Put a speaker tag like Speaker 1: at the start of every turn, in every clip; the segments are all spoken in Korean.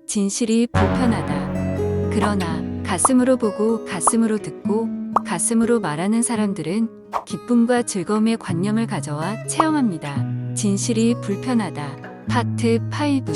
Speaker 1: 진실이 불편하다. 그러나 가슴으로 보고 가슴으로 듣고 가슴으로 말하는 사람들은 기쁨과 즐거움의 관념을 가져와 체험합니다. 진실이 불편하다. 파트 5.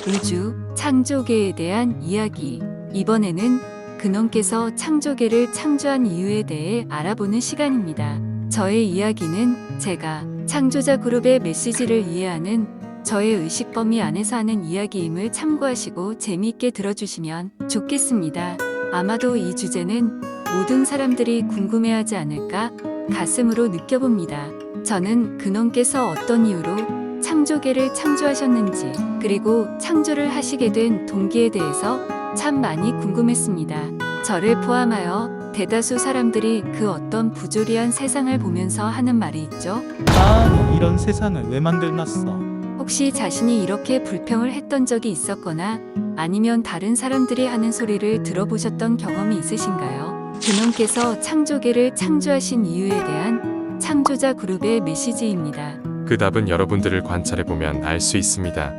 Speaker 1: 우주, 창조계에 대한 이야기. 이번에는 근원께서 창조계를 창조한 이유에 대해 알아보는 시간입니다. 저의 이야기는 제가 창조자 그룹의 메시지를 이해하는 저의 의식 범위 안에서 하는 이야기임을 참고하시고 재미있게 들어주시면 좋겠습니다. 아마도 이 주제는 모든 사람들이 궁금해하지 않을까 가슴으로 느껴봅니다. 저는 근원께서 어떤 이유로 창조계를 창조하셨는지 그리고 창조를 하시게 된 동기에 대해서 참 많이 궁금했습니다. 저를 포함하여 대다수 사람들이 그 어떤 부조리한 세상을 보면서 하는 말이 있죠.
Speaker 2: 너 이런 세상을 왜 만들놨어?
Speaker 1: 혹시 자신이 이렇게 불평을 했던 적이 있었거나 아니면 다른 사람들이 하는 소리를 들어보셨던 경험이 있으신가요? 근원께서 창조계를 창조하신 이유에 대한 창조자 그룹의 메시지입니다.
Speaker 3: 그 답은 여러분들을 관찰해보면 알 수 있습니다.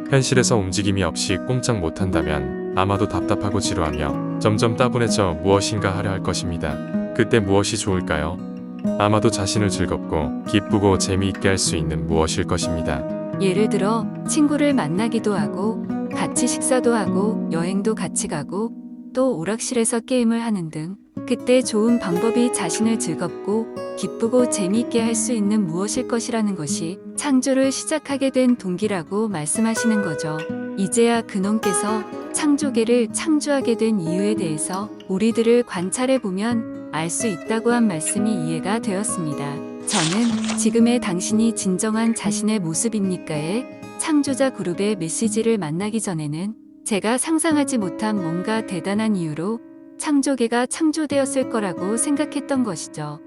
Speaker 3: 현실에서 움직임이 없이 꼼짝 못한다면 아마도 답답하고 지루하며 점점 따분해져 무엇인가 하려 할 것입니다. 그때 무엇이 좋을까요? 아마도 자신을 즐겁고 기쁘고 재미있게 할 수 있는 무엇일 것입니다.
Speaker 1: 예를 들어 친구를 만나기도 하고 같이 식사도 하고 여행도 같이 가고 또 오락실에서 게임을 하는 등 그때 좋은 방법이 자신을 즐겁고 기쁘고 재미있게 할 수 있는 무엇일 것이라는 것이 창조를 시작하게 된 동기라고 말씀하시는 거죠. 이제야 근원께서 창조계를 창조하게 된 이유에 대해서 우리들을 관찰해보면 알 수 있다고 한 말씀이 이해가 되었습니다. 저는 지금의 당신이 진정한 자신의 모습입니까의 창조자 그룹의 메시지를 만나기 전에는 제가 상상하지 못한 뭔가 대단한 이유로 창조계가 창조되었을 거라고 생각했던 것이죠.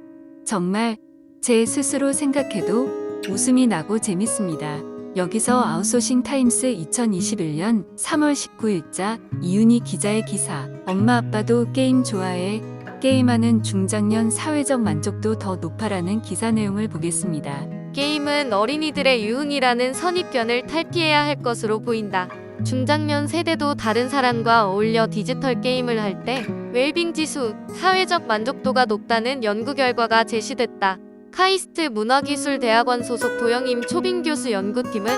Speaker 1: 정말 제 스스로 생각해도 웃음이 나고 재밌습니다. 여기서 아웃소싱 타임스 2021년 3월 19일자 이윤희 기자의 기사. 엄마 아빠도 게임 좋아해. 게임하는 중장년 사회적 만족도 더 높아라는 기사 내용을 보겠습니다.
Speaker 4: 게임은 어린이들의 유흥이라는 선입견을 탈피해야 할 것으로 보인다. 중장년 세대도 다른 사람과 어울려 디지털 게임을 할 때 웰빙 지수, 사회적 만족도가 높다는 연구 결과가 제시됐다. 카이스트 문화기술대학원 소속 도영임 초빙 교수 연구팀은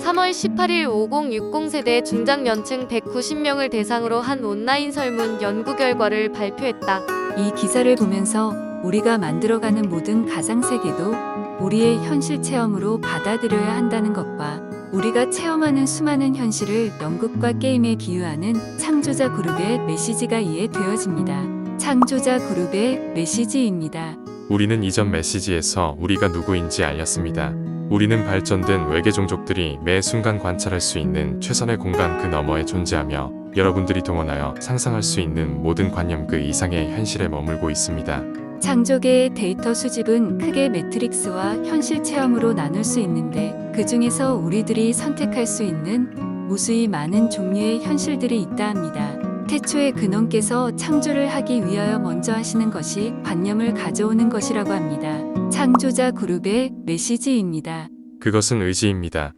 Speaker 4: 3월 18일 5060 세대 중장년층 190명을 대상으로 한 온라인 설문 연구 결과를 발표했다.
Speaker 1: 이 기사를 보면서 우리가 만들어가는 모든 가상세계도 우리의 현실 체험으로 받아들여야 한다는 것과 우리가 체험하는 수많은 현실을 연극과 게임에 비유하는 창조자 그룹의 메시지가 이해되어집니다. 창조자 그룹의 메시지입니다.
Speaker 3: 우리는 이전 메시지에서 우리가 누구인지 알렸습니다. 우리는 발전된 외계 종족들이 매 순간 관찰할 수 있는 최선의 공간 그 너머에 존재하며 여러분들이 동원하여 상상할 수 있는 모든 관념 그 이상의 현실에 머물고 있습니다.
Speaker 1: 창조계의 데이터 수집은 크게 매트릭스와 현실 체험으로 나눌 수 있는데 그 중에서 우리들이 선택할 수 있는 무수히 많은 종류의 현실들이 있다 합니다. 태초에 근원께서 창조를 하기 위하여 먼저 하시는 것이 관념을 가져오는 것이라고 합니다. 창조자 그룹의 메시지입니다.
Speaker 3: 그것은 의지입니다.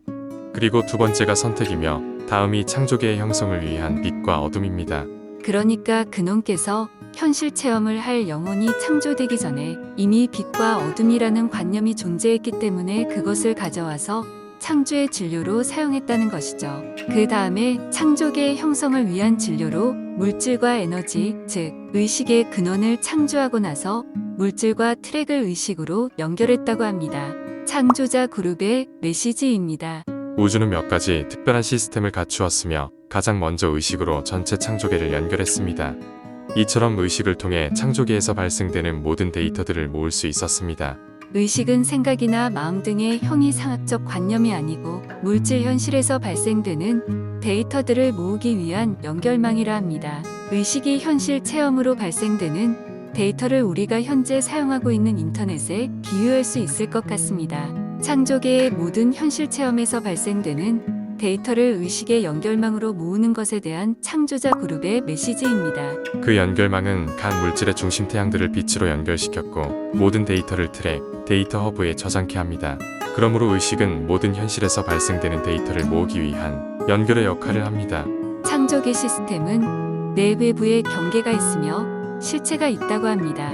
Speaker 3: 그리고 두 번째가 선택이며 다음이 창조계의 형성을 위한 빛과 어둠입니다.
Speaker 1: 그러니까 근원께서 현실 체험을 할 영혼이 창조되기 전에 이미 빛과 어둠이라는 관념이 존재했기 때문에 그것을 가져와서 창조의 진료로 사용했다는 것이죠. 그 다음에 창조계의 형성을 위한 진료로 물질과 에너지, 즉 의식의 근원을 창조하고 나서 물질과 트랙을 의식으로 연결했다고 합니다. 창조자 그룹의 메시지입니다.
Speaker 3: 우주는 몇 가지 특별한 시스템을 갖추었으며 가장 먼저 의식으로 전체 창조계를 연결했습니다. 이처럼 의식을 통해 창조계에서 발생되는 모든 데이터들을 모을 수 있었습니다.
Speaker 1: 의식은 생각이나 마음 등의 형이상학적 관념이 아니고 물질 현실에서 발생되는 데이터들을 모으기 위한 연결망이라 합니다. 의식이 현실 체험으로 발생되는 데이터를 우리가 현재 사용하고 있는 인터넷에 비유할 수 있을 것 같습니다. 창조계의 모든 현실 체험에서 발생되는 데이터를 의식의 연결망으로 모으는 것에 대한 창조자 그룹의 메시지입니다.
Speaker 3: 그 연결망은 각 물질의 중심 태양들을 빛으로 연결시켰고 모든 데이터를 트랙, 데이터 허브에 저장케 합니다. 그러므로 의식은 모든 현실에서 발생되는 데이터를 모으기 위한 연결의 역할을 합니다.
Speaker 1: 창조계 시스템은 내 외부에 경계가 있으며 실체가 있다고 합니다.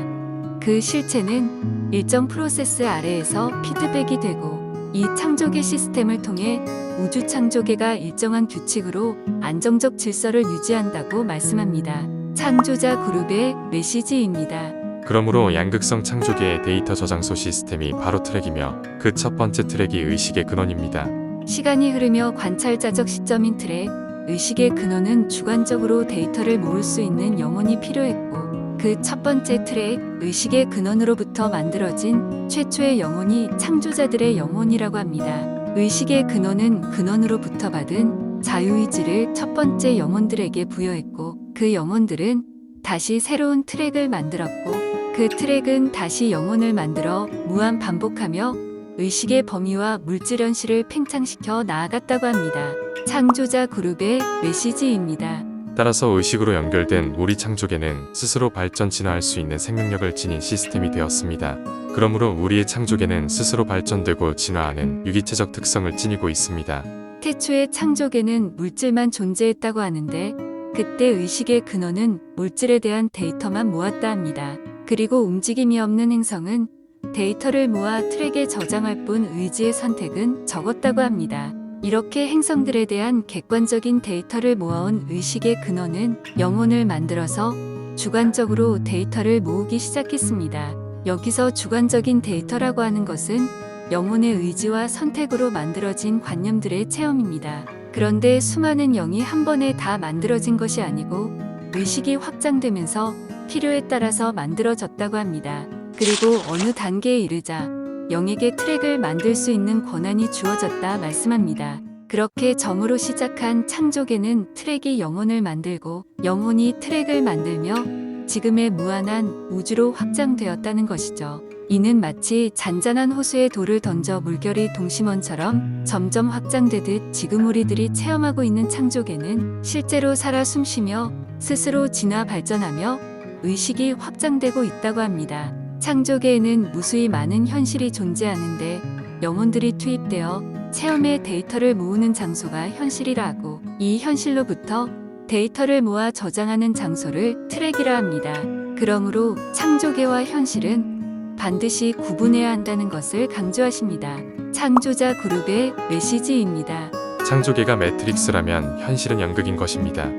Speaker 1: 그 실체는 일정 프로세스 아래에서 피드백이 되고 이 창조계 시스템을 통해 우주 창조계가 일정한 규칙으로 안정적 질서를 유지한다고 말씀합니다. 창조자 그룹의 메시지입니다.
Speaker 3: 그러므로 양극성 창조계의 데이터 저장소 시스템이 바로 트랙이며 그 첫 번째 트랙이 의식의 근원입니다.
Speaker 1: 시간이 흐르며 관찰자적 시점인 트랙, 의식의 근원은 주관적으로 데이터를 모을 수 있는 영혼이 필요했고 그 첫 번째 트랙, 의식의 근원으로부터 만들어진 최초의 영혼이 창조자들의 영혼이라고 합니다. 의식의 근원은 근원으로부터 받은 자유의지를 첫 번째 영혼들에게 부여했고 그 영혼들은 다시 새로운 트랙을 만들었고 그 트랙은 다시 영혼을 만들어 무한 반복하며 의식의 범위와 물질 현실을 팽창시켜 나아갔다고 합니다. 창조자 그룹의 메시지입니다.
Speaker 3: 따라서 의식으로 연결된 우리 창조계는 스스로 발전 진화할 수 있는 생명력을 지닌 시스템이 되었습니다. 그러므로 우리의 창조계는 스스로 발전되고 진화하는 유기체적 특성을 지니고 있습니다.
Speaker 1: 태초의 창조계는 물질만 존재했다고 하는데 그때 의식의 근원은 물질에 대한 데이터만 모았다 합니다. 그리고 움직임이 없는 행성은 데이터를 모아 트랙에 저장할 뿐 의지의 선택은 적었다고 합니다. 이렇게 행성들에 대한 객관적인 데이터를 모아온 의식의 근원은 영혼을 만들어서 주관적으로 데이터를 모으기 시작했습니다. 여기서 주관적인 데이터라고 하는 것은 영혼의 의지와 선택으로 만들어진 관념들의 체험입니다. 그런데 수많은 영이 한 번에 다 만들어진 것이 아니고 의식이 확장되면서 필요에 따라서 만들어졌다고 합니다. 그리고 어느 단계에 이르자 영에게 트랙을 만들 수 있는 권한이 주어졌다 말씀합니다. 그렇게 점으로 시작한 창조계는 트랙이 영혼을 만들고 영혼이 트랙을 만들며 지금의 무한한 우주로 확장되었다는 것이죠. 이는 마치 잔잔한 호수에 돌을 던져 물결이 동심원처럼 점점 확장되듯 지금 우리들이 체험하고 있는 창조계는 실제로 살아 숨쉬며 스스로 진화 발전하며 의식이 확장되고 있다고 합니다. 창조계에는 무수히 많은 현실이 존재하는데 영혼들이 투입되어 체험의 데이터를 모으는 장소가 현실이라 고 이 현실로부터 데이터를 모아 저장하는 장소를 트랙이라 합니다. 그러므로 창조계와 현실은 반드시 구분해야 한다는 것을 강조하십니다. 창조자 그룹의 메시지입니다.
Speaker 3: 창조계가 매트릭스라면 현실은 연극인 것입니다.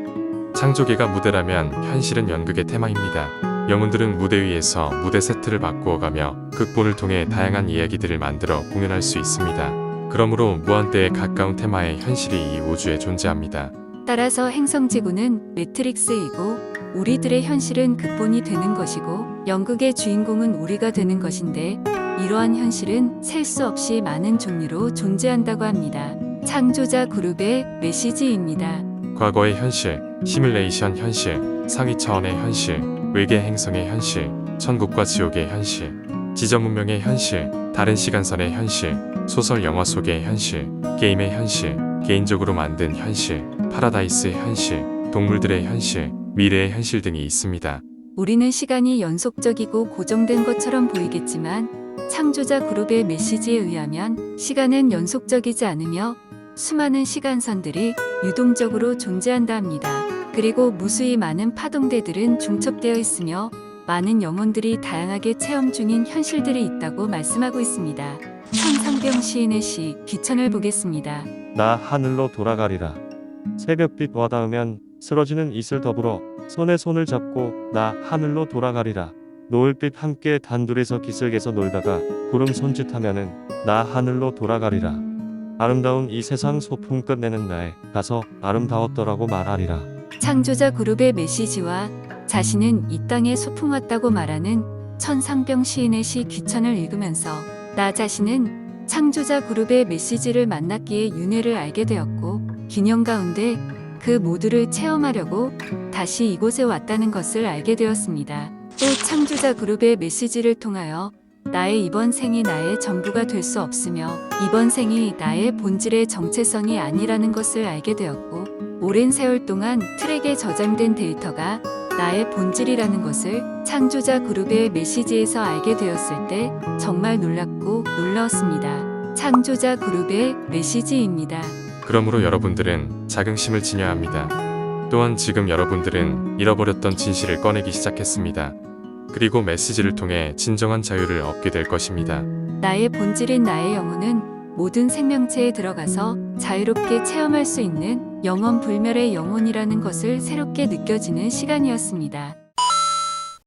Speaker 3: 창조계가 무대라면 현실은 연극의 테마입니다. 영혼들은 무대 위에서 무대 세트를 바꾸어가며 극본을 통해 다양한 이야기들을 만들어 공연할 수 있습니다. 그러므로 무한대에 가까운 테마의 현실이 이 우주에 존재합니다.
Speaker 1: 따라서 행성지구는 매트릭스이고 우리들의 현실은 극본이 되는 것이고 연극의 주인공은 우리가 되는 것인데 이러한 현실은 셀 수 없이 많은 종류로 존재한다고 합니다. 창조자 그룹의 메시지입니다.
Speaker 3: 과거의 현실, 시뮬레이션 현실, 상위 차원의 현실, 외계 행성의 현실, 천국과 지옥의 현실, 지점 문명의 현실, 다른 시간선의 현실, 소설 영화 속의 현실, 게임의 현실, 개인적으로 만든 현실, 파라다이스의 현실, 동물들의 현실, 미래의 현실 등이 있습니다.
Speaker 1: 우리는 시간이 연속적이고 고정된 것처럼 보이겠지만 창조자 그룹의 메시지에 의하면 시간은 연속적이지 않으며 수많은 시간선들이 유동적으로 존재한다 합니다. 그리고 무수히 많은 파동대들은 중첩되어 있으며 많은 영혼들이 다양하게 체험 중인 현실들이 있다고 말씀하고 있습니다. 천상병 시인의 시 귀천을 보겠습니다.
Speaker 5: 나 하늘로 돌아가리라. 새벽빛 와닿으면 쓰러지는 이슬 더불어 손에 손을 잡고 나 하늘로 돌아가리라. 노을빛 함께 단둘이서 기슭에서 놀다가 구름 손짓하면은 나 하늘로 돌아가리라. 아름다운 이 세상 소풍 끝내는 날 가서 아름다웠더라고 말하리라.
Speaker 1: 창조자 그룹의 메시지와 자신은 이 땅에 소풍 왔다고 말하는 천상병 시인의 시 귀천을 읽으면서 나 자신은 창조자 그룹의 메시지를 만났기에 윤회를 알게 되었고 균형 가운데 그 모두를 체험하려고 다시 이곳에 왔다는 것을 알게 되었습니다. 또 창조자 그룹의 메시지를 통하여 나의 이번 생이 나의 전부가 될 수 없으며 이번 생이 나의 본질의 정체성이 아니라는 것을 알게 되었고 오랜 세월 동안 트랙에 저장된 데이터가 나의 본질이라는 것을 창조자 그룹의 메시지에서 알게 되었을 때 정말 놀랍고 놀라웠습니다. 창조자 그룹의 메시지입니다.
Speaker 3: 그러므로 여러분들은 자긍심을 지녀야 합니다. 또한 지금 여러분들은 잃어버렸던 진실을 꺼내기 시작했습니다. 그리고 메시지를 통해 진정한 자유를 얻게 될 것입니다.
Speaker 1: 나의 본질인 나의 영혼은 모든 생명체에 들어가서 자유롭게 체험할 수 있는 영원 불멸의 영혼이라는 것을 새롭게 느껴지는 시간이었습니다.